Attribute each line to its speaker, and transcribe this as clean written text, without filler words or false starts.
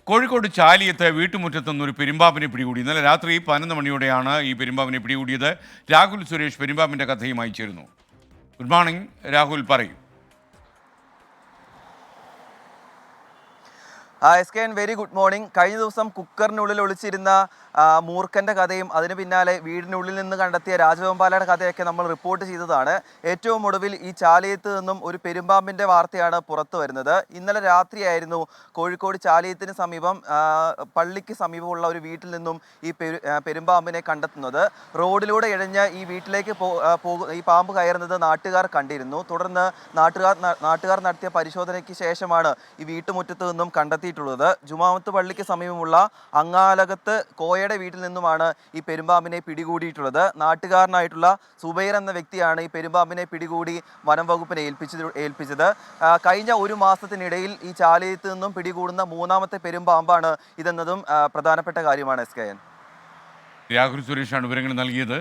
Speaker 1: കോഴിക്കോട് ചാലിയത്ത് വീട്ടുമുറ്റത്ത് നിന്ന് ഒരു പെരുമ്പാമ്പിനെ പിടികൂടി. ഇന്നലെ രാത്രി 11 മണിയോടെയാണ് ഈ പെരുമ്പാമ്പിനെ പിടികൂടിയത്. രാഹുൽ സുരേഷ് പെരുമ്പാമ്പിന്റെ കഥയുമായി ചേരുന്നു. ഗുഡ് മോർണിംഗ് രാഹുൽ, പറയൂ.
Speaker 2: SKN very good morning. കഴിഞ്ഞ ദിവസം കുക്കറിനുള്ളിൽ ഒളിച്ചിരുന്ന മൂർഖൻ്റെ കഥയും അതിന് പിന്നാലെ വീടിനുള്ളിൽ നിന്ന് കണ്ടെത്തിയ രാജവെമ്പാലയുടെ കഥയൊക്കെ നമ്മൾ റിപ്പോർട്ട് ചെയ്തതാണ്. ഏറ്റവും ഒടുവിൽ ഈ ചാലിയത്ത് നിന്നും ഒരു പെരുമ്പാമ്പിൻ്റെ വാർത്തയാണ് പുറത്തു വരുന്നത്. ഇന്നലെ രാത്രിയായിരുന്നു കോഴിക്കോട് ചാലിയത്തിന് സമീപം പള്ളിക്ക് സമീപമുള്ള ഒരു വീട്ടിൽ നിന്നും ഈ പെരുമ്പാമ്പിനെ കണ്ടെത്തുന്നത്. റോഡിലൂടെ ഇഴഞ്ഞ് ഈ വീട്ടിലേക്ക് ഈ പാമ്പ് കയറുന്നത് നാട്ടുകാർ കണ്ടിരുന്നു. തുടർന്ന് നാട്ടുകാർ നടത്തിയ പരിശോധനയ്ക്ക് ശേഷമാണ് ഈ വീട്ടുമുറ്റത്ത് നിന്നും കണ്ടെത്തിയിട്ടുള്ളത്. ജുമാമത്ത് പള്ളിക്ക് സമീപമുള്ള അങ്ങാലകത്ത് കോയയുടെ വീട്ടിൽ നിന്നുമാണ് ഈ പെരുമ്പാമ്പിനെ പിടികൂടിയിട്ടുള്ളത്. നാട്ടുകാരനായിട്ടുള്ള സുബൈർ എന്ന വ്യക്തിയാണ് ഈ പെരുമ്പാമ്പിനെ പിടികൂടി വനം വകുപ്പിനെ ഏൽപ്പിച്ചത്. കഴിഞ്ഞ ഒരു മാസത്തിനിടയിൽ ഈ ചാലിയത്ത് നിന്നും പിടികൂടുന്ന മൂന്നാമത്തെ പെരുമ്പാമ്പാണ് ഇതെന്നതും പ്രധാനപ്പെട്ട കാര്യമാണ്. SKN
Speaker 1: രാഹുൽ സുരേഷാണ് വിവരങ്ങൾ നൽകിയത്.